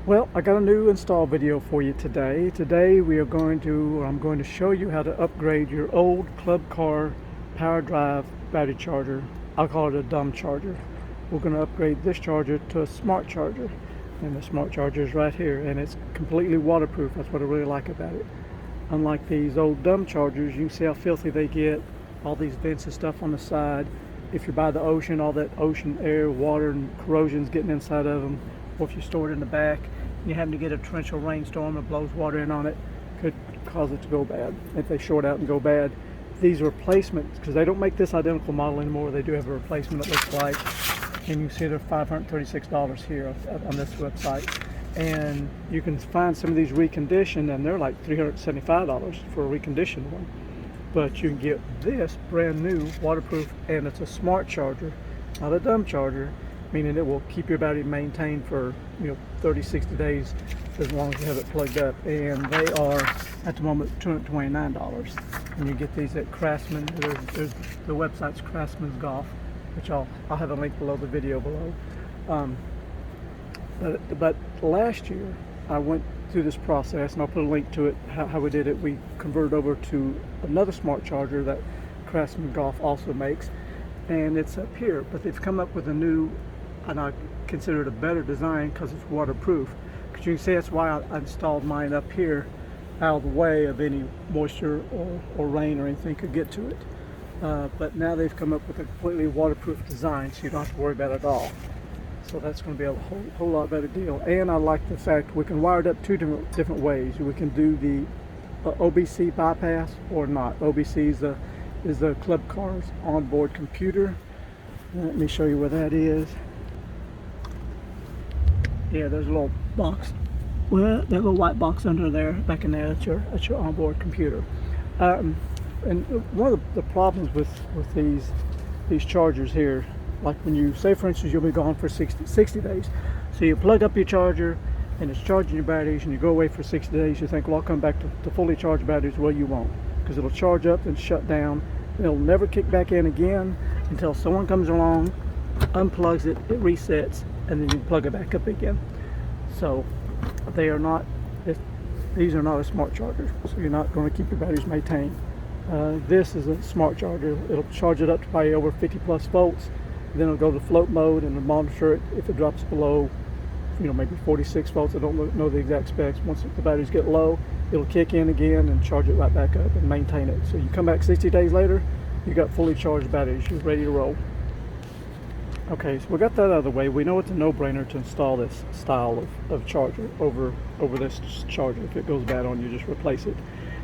Well, I got a new install video for you today. I'm going to show you how to upgrade your old club car PowerDrive battery charger. I'll call it a dumb charger. We're going to upgrade this charger to a smart charger. And the smart charger is right here, and it's completely waterproof. That's what I really like about it. Unlike these old dumb chargers, you can see how filthy they get. All these vents and stuff on the side. If you're by the ocean, all that ocean air, water, and corrosion's getting inside of them. Or if you store it in the back and you happen to get a torrential rainstorm that blows water in on it, could cause it to go bad. If they short out and go bad, these replacements, because they don't make this identical model anymore, they do have a replacement that looks like, and you see they're $536 here on this website. And you can find some of these reconditioned, and they're like $375 for a reconditioned one. But you can get this brand new, waterproof, and it's a smart charger, not a dumb charger, meaning it will keep your battery maintained for 30, 60 days as long as you have it plugged up. And they are at the moment $229. And you get these at Craftsman. There's the website's Craftsman's Golf, which I'll have a link below the video below. But last year I went through this process, and I'll put a link to it, how we did it. We converted over to another smart charger that Craftsman Golf also makes, and it's up here. But they've come up with a new, and I consider it a better design because it's waterproof. Because you can see that's why I installed mine up here, out of the way of any moisture or rain or anything could get to it. But now they've come up with a completely waterproof design, so you don't have to worry about it at all. So that's going to be a whole lot better deal. And I like the fact we can wire it up two different ways. We can do the OBC bypass or not. OBC is the club car's onboard computer. Let me show you where that is. Yeah, there's a little box. Well, that little white box under there, back in there, that's your onboard computer. And one of the problems with these chargers here, like when you say, for instance, you'll be gone for 60 days. So you plug up your charger and it's charging your batteries, and you go away for 60 days. You think, well, I'll come back to fully charged batteries. Well, you won't, because it'll charge up and shut down. It'll never kick back in again until someone comes along, unplugs it, it resets, and then you plug it back up again. So these are not a smart charger, so you're not going to keep your batteries maintained. This is a smart charger. It'll charge it up to probably over 50 plus volts. Then it'll go to float mode and it'll monitor it. If it drops below, maybe 46 volts, I don't know the exact specs. Once the batteries get low, it'll kick in again and charge it right back up and maintain it. So you come back 60 days later, you got fully charged batteries. You're ready to roll. Okay, so we got that out of the way. We know it's a no-brainer to install this style of charger over this charger. If it goes bad on you, just replace it.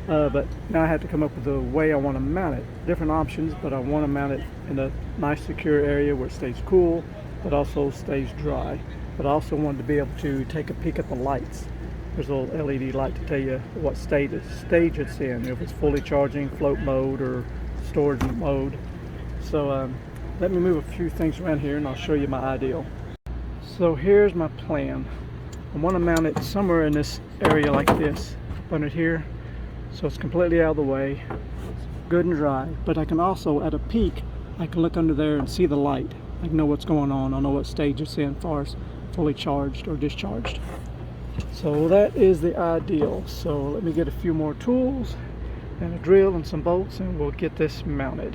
But now I have to come up with a way I want to mount it. Different options, but I want to mount it in a nice secure area where it stays cool, but also stays dry. But I also wanted to be able to take a peek at the lights. There's a little LED light to tell you what stage it's in, if it's fully charging, float mode, or storage mode. So let me move a few things around here and I'll show you my ideal. So here's my plan. I want to mount it somewhere in this area like this, under here. So it's completely out of the way, it's good and dry, but I can also, at a peak, I can look under there and see the light. I can know what's going on. I know what stage it's in as far as fully charged or discharged. So that is the ideal. So let me get a few more tools and a drill and some bolts, and we'll get this mounted.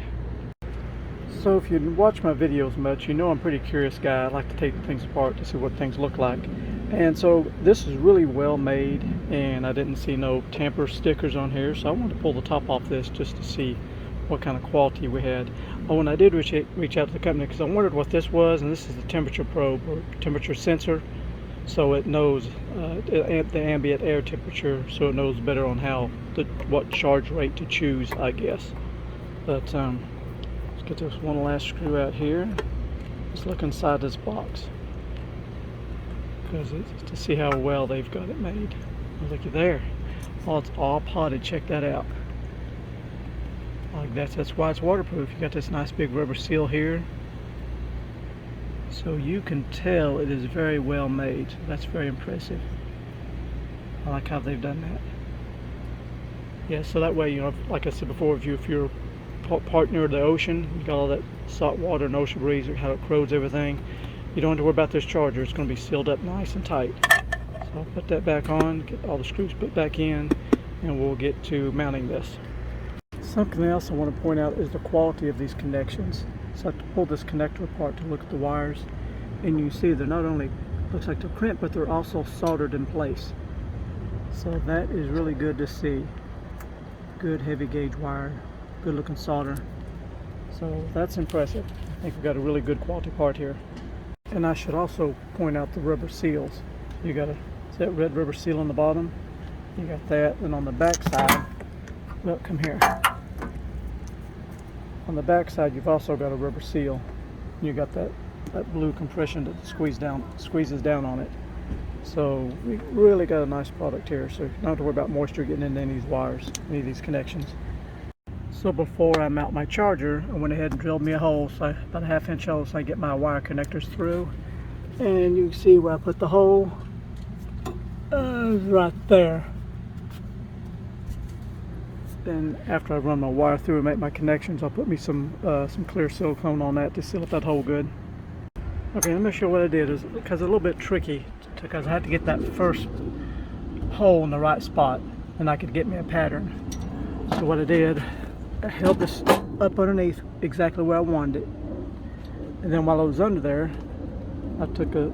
So if you watch my videos much, you know I'm a pretty curious guy. I like to take things apart to see what things look like. And so this is really well made, and I didn't see no tamper stickers on here, so I wanted to pull the top off this just to see what kind of quality we had. Oh, and I did reach out to the company because I wondered what this was, and this is the temperature probe or temperature sensor. So it knows the ambient air temperature, so it knows better on what charge rate to choose, I guess. But let's get this one last screw out here. Let's look inside this box, because to see how well they've got it made. Oh, looky there. Oh, it's all potted. Check that out. Like that's why it's waterproof. You got this nice big rubber seal here, so you can tell it is very well made. That's very impressive. I like how they've done that. Yeah, so that way, like I said before, if you're partner of the ocean, you got all that salt water and ocean breeze, how it corrodes everything. You don't have to worry about this charger. It's going to be sealed up nice and tight. So I'll put that back on, get all the screws put back in, and we'll get to mounting this. Something else I want to point out is the quality of these connections. So I have to pull this connector apart to look at the wires, and you see they're not only, looks like they're crimped, but they're also soldered in place. So that is really good to see. Good heavy gauge wire, good looking solder. So that's impressive. I think we've got a really good quality part here. And I should also point out the rubber seals. You got that red rubber seal on the bottom. You got that, and on the back side, look, come here. On the back side, you've also got a rubber seal. You got that blue compression that squeezes down on it. So we really got a nice product here. So you don't have to worry about moisture getting into any of these wires, any of these connections. So before I mount my charger, I went ahead and drilled me a hole, so about a 1/2 inch hole, so I get my wire connectors through. And you can see where I put the hole, right there. Then after I run my wire through and make my connections, I'll put me some clear silicone on that to seal up that hole good. Okay, let me show you what I did. Because it's a little bit tricky, because I had to get that first hole in the right spot, and I could get me a pattern. So what I did, I held this up underneath exactly where I wanted it, and then while I was under there, I took a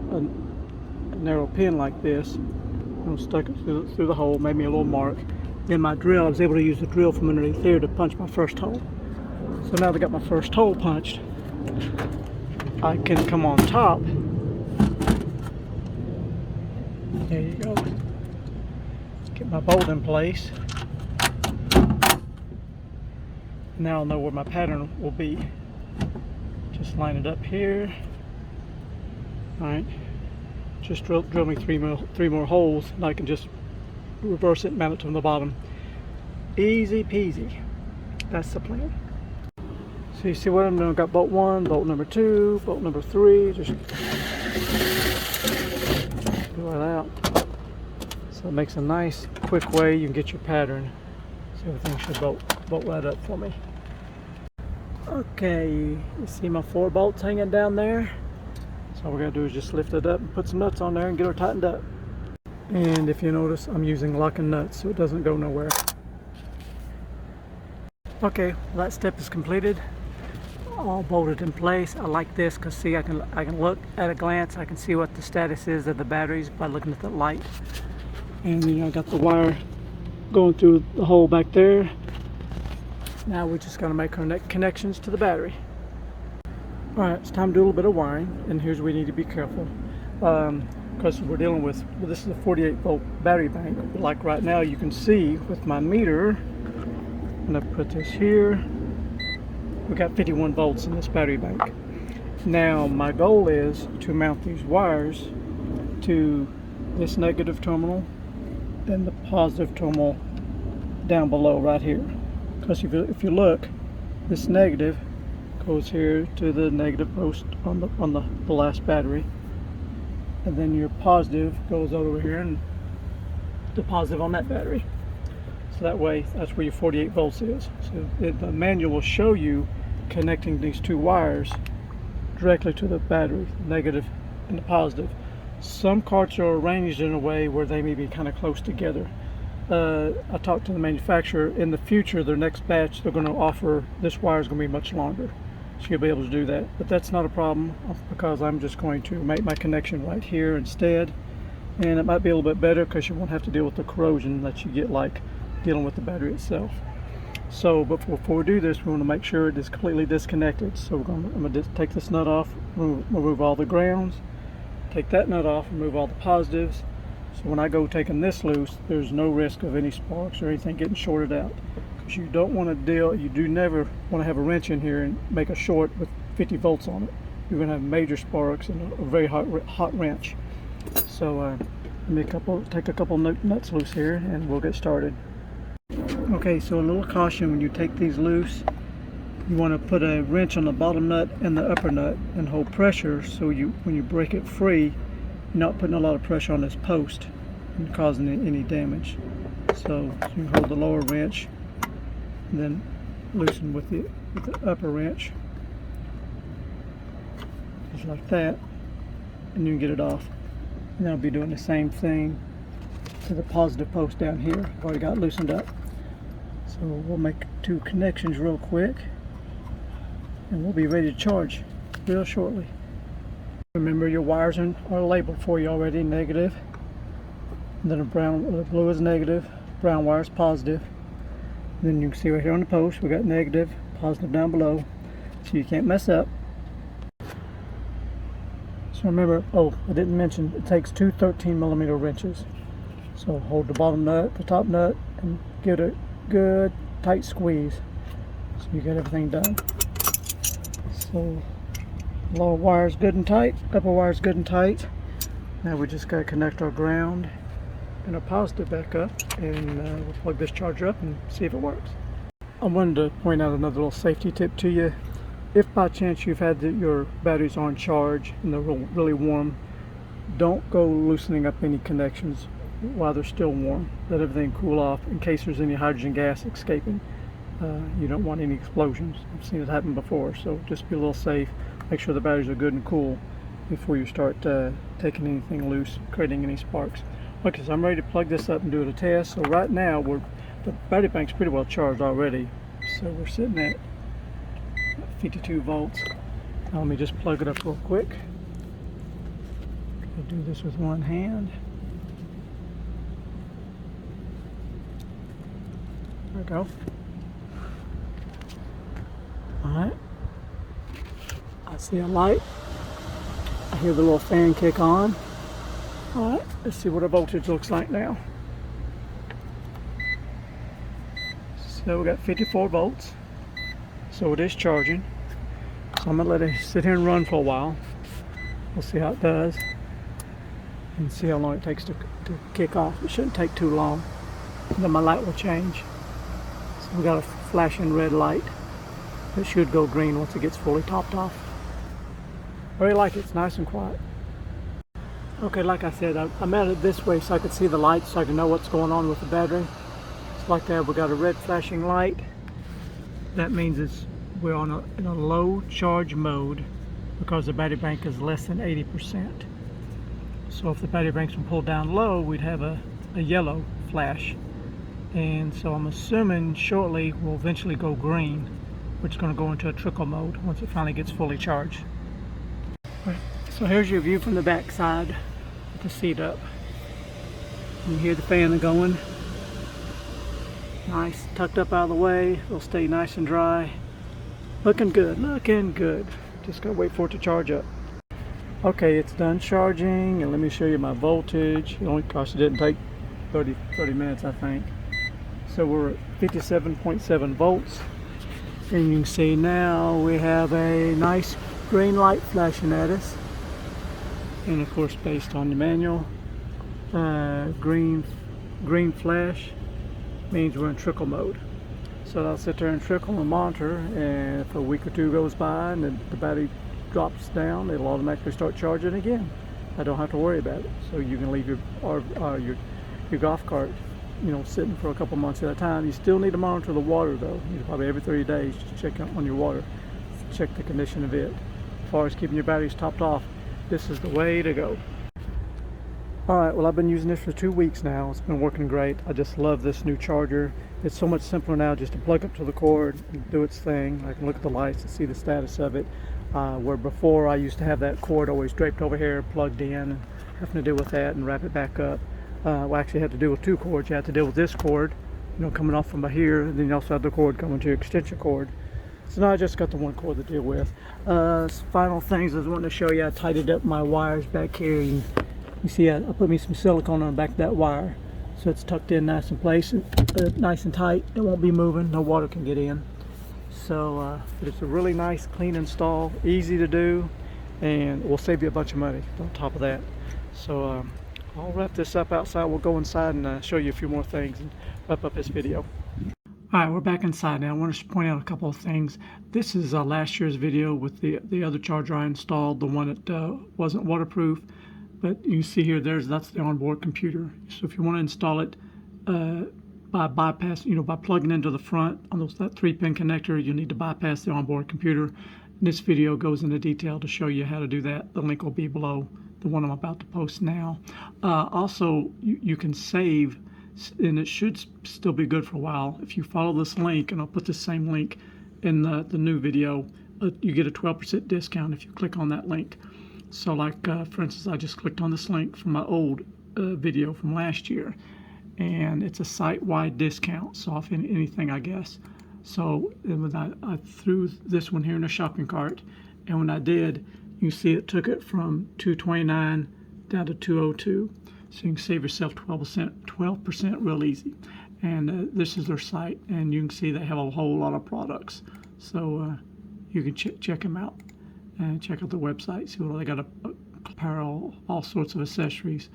narrow pin like this and stuck it through the hole, made me a little mark. Then my drill, I was able to use the drill from underneath here to punch my first hole. So now that I got my first hole punched, I can come on top. There you go. Get my bolt in place. Now I'll know where my pattern will be. Just line it up here. Alright. Just drill me three more holes, and I can just reverse it and mount it from the bottom. Easy peasy. That's the plan. So you see what I'm doing? I've got bolt 1, bolt number 2, bolt number 3. Just pull it out. So it makes a nice, quick way you can get your pattern. So everything should bolt right up for me. Okay, you see my 4 bolts hanging down there? So all we're going to do is just lift it up and put some nuts on there and get her tightened up. And if you notice, I'm using locking nuts so it doesn't go nowhere. Okay, well, that step is completed. All bolted in place. I like this because see, I can look at a glance. I can see what the status is of the batteries by looking at the light. And you know, I got the wire going through the hole back there. Now we're just going to make our connections to the battery. Alright, it's time to do a little bit of wiring, and here's where we need to be careful. Because we're dealing with, well, this is a 48 volt battery bank. Like right now, you can see with my meter, I'm going to put this here. We've got 51 volts in this battery bank. Now my goal is to mount these wires to this negative terminal and the positive terminal down below right here. Because if you look, this negative goes here to the negative post on the last battery, and then your positive goes over here and the positive on that battery. So that way, that's where your 48 volts is. So the manual will show you connecting these 2 wires directly to the battery, negative and the positive. Some carts are arranged in a way where they may be kind of close together. I talked to the manufacturer. In the future, their next batch, they're going to offer this wire is going to be much longer, so you'll be able to do that. But that's not a problem because I'm just going to make my connection right here instead, and it might be a little bit better because you won't have to deal with the corrosion that you get like dealing with the battery itself. So, but before we do this, we want to make sure it is completely disconnected. So I'm going to take this nut off, remove all the grounds, take that nut off, remove all the positives. So when I go taking this loose, there's no risk of any sparks or anything getting shorted out. Because you don't want to you do never want to have a wrench in here and make a short with 50 volts on it. You're going to have major sparks and a very hot wrench. So take a couple nuts loose here and we'll get started. Okay, so a little caution when you take these loose. You want to put a wrench on the bottom nut and the upper nut and hold pressure so when you break it free, you're not putting a lot of pressure on this post and causing any damage. So you can hold the lower wrench and then loosen with the upper wrench, just like that, and you can get it off. And I'll be doing the same thing to the positive post down here. I've already got it loosened up. So we'll make 2 connections real quick, and we'll be ready to charge real shortly. Remember, your wires are labeled for you already, negative. And then the blue is negative, brown wire is positive. And then you can see right here on the post, we got negative, positive down below, so you can't mess up. So remember, oh, I didn't mention, it takes 2 13mm wrenches. So hold the bottom nut, the top nut, and give it a good tight squeeze, so you get everything done. So lower wire is good and tight, upper wire is good and tight. Now we just got to connect our ground and our positive back up, and we'll plug this charger up and see if it works. I wanted to point out another little safety tip to you. If by chance you've had your batteries on charge and they're really warm, don't go loosening up any connections while they're still warm. Let everything cool off in case there's any hydrogen gas escaping. You don't want any explosions. I've seen it happen before, so just be a little safe. Make sure the batteries are good and cool before you start taking anything loose, creating any sparks. Okay, so I'm ready to plug this up and do a test. So right now, the battery bank's pretty well charged already. So we're sitting at 52 volts. Now let me just plug it up real quick. I'll do this with one hand. There we go. Alright. I see a light. I hear the little fan kick on. Alright, let's see what our voltage looks like now. So we got 54 volts. So it is charging. So I'm going to let it sit here and run for a while. We'll see how it does. And see how long it takes to kick off. It shouldn't take too long. Then my light will change. So we got a flashing red light. It should go green once it gets fully topped off. I really like it. It's nice and quiet. Okay, like I said, I mounted it this way so I could see the lights, so I can know what's going on with the battery. It's like that. We got a red flashing light. That means we're in a low charge mode because the battery bank is less than 80%. So if the battery bank's been pulled down low, we'd have a yellow flash. And so I'm assuming shortly we'll eventually go green, which is going to go into a trickle mode once it finally gets fully charged. So here's your view from the back side with the seat up. You hear the fan going. Nice, tucked up out of the way. It'll stay nice and dry. Looking good, looking good. Just gotta wait for it to charge up. Okay, it's done charging, and let me show you my voltage. Gosh, it didn't take 30 minutes, I think. So we're at 57.7 volts. And you can see now we have a nice green light flashing at us. And of course, based on the manual, green flash means we're in trickle mode. So I'll sit there and trickle and monitor, and if a week or two goes by and the battery drops down, it'll automatically start charging again. I don't have to worry about it. So you can leave your golf cart, sitting for a couple months at a time. You still need to monitor the water though. Probably every 30 days to check on your water, check the condition of it. As far as keeping your batteries topped off, this is the way to go. Alright, well, I've been using this for 2 weeks now. It's been working great. I just love this new charger. It's so much simpler now just to plug up to the cord and do its thing. I can look at the lights and see the status of it. Where before I used to have that cord always draped over here, plugged in, and having to deal with that and wrap it back up. We actually had to deal with 2 cords. You had to deal with this cord, coming off from here, and then you also had the cord coming to your extension cord. So now I just got the 1 cord to deal with. Final things I was wanting to show you. I tidied up my wires back here. You see I put me some silicone on the back of that wire, so it's tucked in nice and nice and tight. It won't be moving. No water can get in. So it's a really nice, clean install, easy to do, and will save you a bunch of money on top of that. So I'll wrap this up outside. We'll go inside and show you a few more things and wrap up this video. Alright, we're back inside now. I want to point out a couple of things. This is last year's video with the other charger I installed, the one that wasn't waterproof. But you see here, that's the onboard computer. So if you want to install it by by plugging into the front on that 3-pin connector, you need to bypass the onboard computer. This video goes into detail to show you how to do that. The link will be below the one I'm about to post now. Also, you can save, and it should still be good for a while. If you follow this link, and I'll put the same link in the new video, you get a 12% discount if you click on that link. So like, for instance, I just clicked on this link from my old video from last year, and it's a site-wide discount, so off anything, I guess. So when I threw this one here in a shopping cart, and when I did, you see it took it from $229 down to $202. So you can save yourself 12% real easy. And this is their site, and you can see they have a whole lot of products. So you can check them out and check out the website. See what they got, apparel, all sorts of accessories.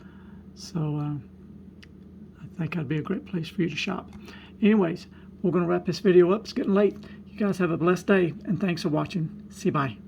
So I think that'd be a great place for you to shop. Anyways, we're going to wrap this video up. It's getting late. You guys have a blessed day, and thanks for watching. See you. Bye.